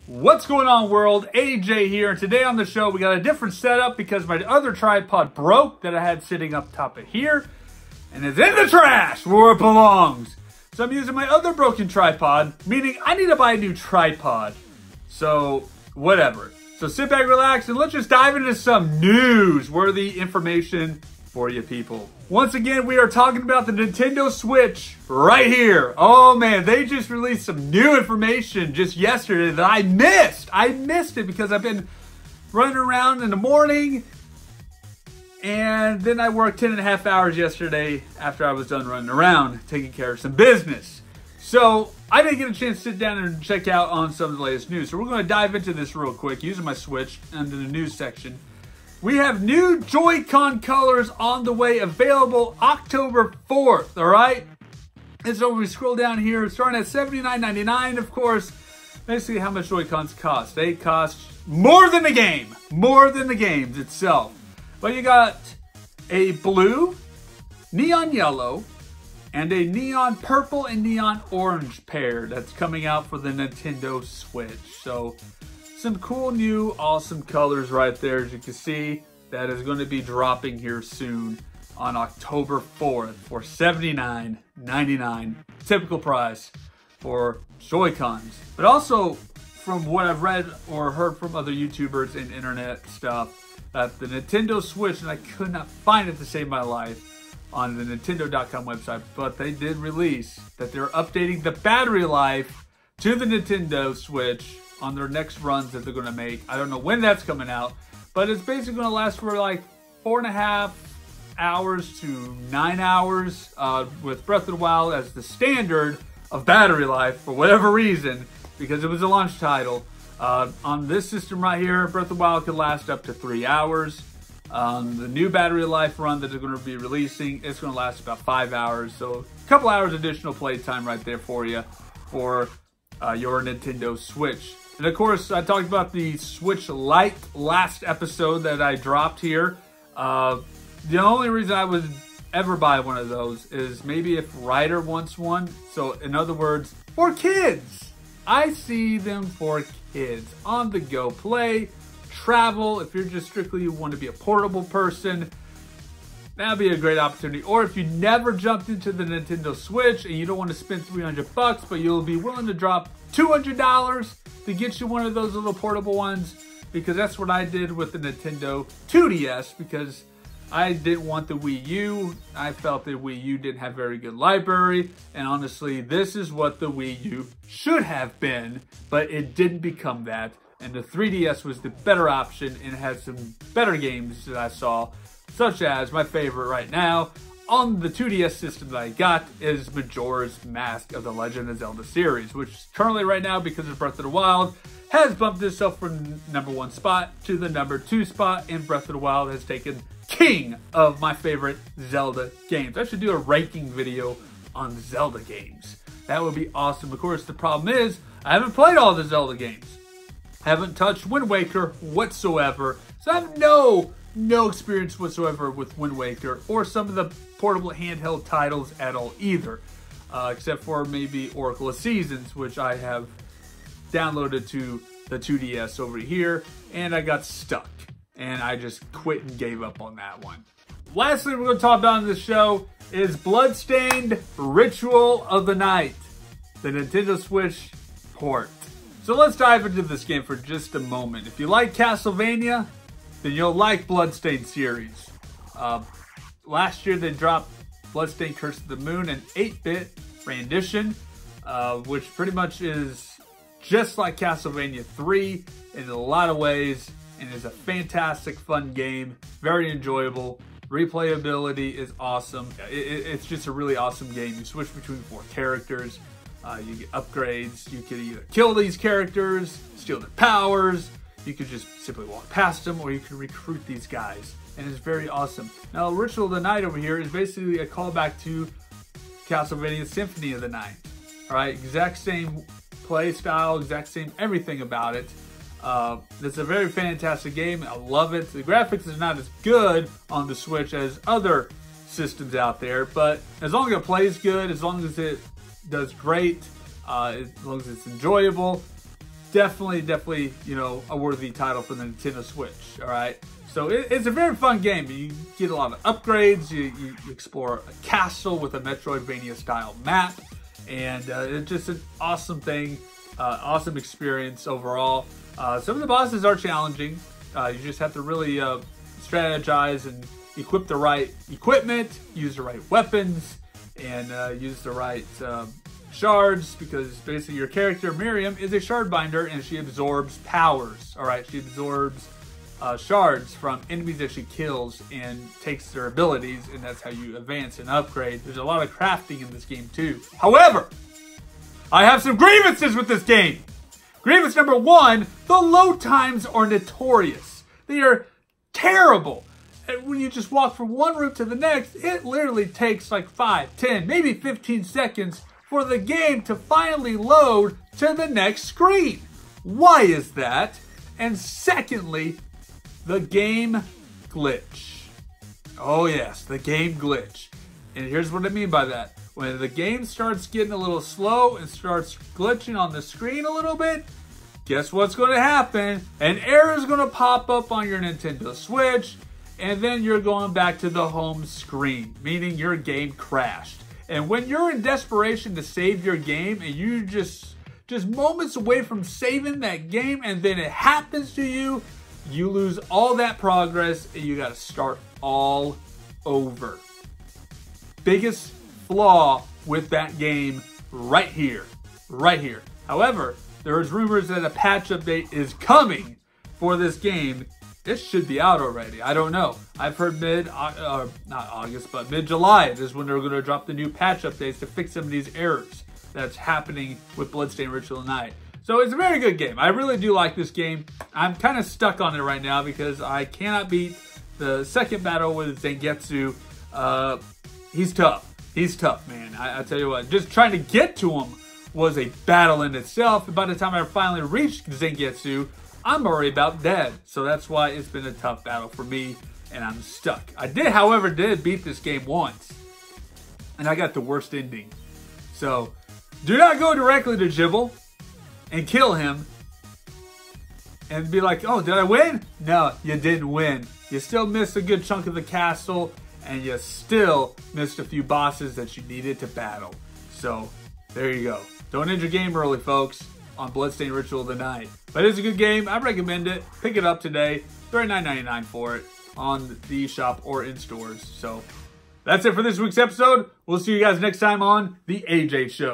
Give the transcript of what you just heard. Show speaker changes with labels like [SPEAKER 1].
[SPEAKER 1] What's going on, world? AJ here, and today on the show we got a different setup because my other tripod broke that I had sitting up top of here, and it's in the trash where it belongs. So I'm using my other broken tripod, meaning I need to buy a new tripod. So, whatever. So sit back, relax, and let's just dive into some news-worthy information for you people. Once again, we are talking about the Nintendo Switch right here. Oh man, they just released some new information just yesterday that I missed. I missed it because I've been running around in the morning, and then I worked 10.5 hours yesterday after I was done running around, taking care of some business. So I didn't get a chance to sit down and check out on some of the latest news. So we're going to dive into this real quick using my Switch under the news section. We have new Joy-Con colors on the way, available October 4th, all right? And so we scroll down here, starting at $79.99, of course. Basically, how much Joy-Cons cost. They cost more than the game, more than the games itself. But you got a blue, neon yellow, and a neon purple and neon orange pair that's coming out for the Nintendo Switch. So some cool new awesome colors right there, as you can see, that is going to be dropping here soon on October 4th for $79.99, typical price for Joy-Cons. But also, from what I've read or heard from other YouTubers and internet stuff, that the Nintendo Switch, and I could not find it to save my life on the Nintendo.com website, but they did release that they're updating the battery life to the Nintendo Switch on their next runs that they're going to make. I don't know when that's coming out, but it's basically going to last for like 4.5 hours to 9 hours with Breath of the Wild as the standard of battery life for whatever reason, because it was a launch title. On this system right here, Breath of the Wild could last up to 3 hours. The new battery life run that they're going to be releasing, it's going to last about 5 hours. So a couple hours additional playtime right there for you for your Nintendo Switch. And of course, I talked about the Switch Lite last episode that I dropped here. The only reason I would ever buy one of those is maybe if Ryder wants one. So in other words, for kids. I see them for kids. On the go play, travel. If you're just strictly you want to be a portable person, that'd be a great opportunity. Or if you never jumped into the Nintendo Switch and you don't want to spend $300, but you'll be willing to drop $200 to get you one of those little portable ones, because that's what I did with the Nintendo 2DS, because I didn't want the Wii U. I felt the Wii U didn't have very good library, and honestly, this is what the Wii U should have been, but it didn't become that, and the 3DS was the better option, and it had some better games that I saw, such as my favorite right now on the 2DS system that I got is Majora's Mask of the Legend of Zelda series, which currently right now, because of Breath of the Wild, has bumped itself from #1 spot to the #2 spot, and Breath of the Wild has taken king of my favorite Zelda games. I should do a ranking video on Zelda games. That would be awesome. Of course, the problem is I haven't played all the Zelda games. I haven't touched Wind Waker whatsoever, so I have no experience whatsoever with Wind Waker or some of the portable handheld titles at all either, except for maybe Oracle of Seasons, which I have downloaded to the 2DS over here, and I got stuck, and I just quit and gave up on that one. Lastly, we're going to talk about on this show is Bloodstained Ritual of the Night, the Nintendo Switch port. So let's dive into this game for just a moment. If you like Castlevania, then you'll like Bloodstained series. Last year they dropped Bloodstained Curse of the Moon, an 8-bit rendition, which pretty much is just like Castlevania 3 in a lot of ways, and is a fantastic, fun game, very enjoyable. Replayability is awesome. It's just a really awesome game. You switch between 4 characters, you get upgrades, you can either kill these characters, steal their powers, you could just simply walk past them, or you can recruit these guys, and it's very awesome. Now, Ritual of the Night over here is basically a callback to Castlevania Symphony of the Night. All right, exact same play style, exact same everything about it. It's a very fantastic game. I love it. The graphics is not as good on the Switch as other systems out there, but as long as it plays good, as long as it does great, as long as it's enjoyable, definitely, you know, a worthy title for the Nintendo Switch, all right? So it's a very fun game. You get a lot of upgrades. You explore a castle with a Metroidvania-style map, and it's just an awesome thing, awesome experience overall. Some of the bosses are challenging. You just have to really strategize and equip the right equipment, use the right weapons, and use the right shards, because basically your character, Miriam, is a shard binder, and she absorbs powers, all right? She absorbs shards from enemies that she kills and takes their abilities, and that's how you advance and upgrade. There's a lot of crafting in this game too. However, I have some grievances with this game. Grievance number one, the load times are notorious. They are terrible. And when you just walk from one room to the next, it literally takes like 5, 10, maybe 15 seconds for the game to finally load to the next screen. Why is that? And secondly, the game glitch. Oh yes, the game glitch. And here's what I mean by that. When the game starts getting a little slow and starts glitching on the screen a little bit, guess what's going to happen? An error is going to pop up on your Nintendo Switch, and then you're going back to the home screen, meaning your game crashed. And when you're in desperation to save your game and you just moments away from saving that game, and then it happens to you, you lose all that progress and you got to start all over. Biggest flaw with that game right here. However, there's rumors that a patch update is coming for this game. It should be out already. I don't know. I've heard not August, but mid-July is when they're going to drop the new patch updates to fix some of these errors that's happening with Bloodstained Ritual Night. So it's a very good game. I really do like this game. I'm kind of stuck on it right now because I cannot beat the second battle with Zangetsu. He's tough. He's tough, man. I tell you what, just trying to get to him was a battle in itself. And by the time I finally reached Zangetsu, I'm already about dead. So that's why it's been a tough battle for me, and I'm stuck. I did, however, beat this game once, and I got the worst ending. So do not go directly to Jibble and kill him and be like, oh, did I win? No, you didn't win. You still missed a good chunk of the castle, and you still missed a few bosses that you needed to battle. So there you go. Don't end your game early, folks, on Bloodstained Ritual of the Night. But it's a good game. I recommend it. Pick it up today. $39.99 for it on the eShop or in stores. So that's it for this week's episode. We'll see you guys next time on The AJ Show.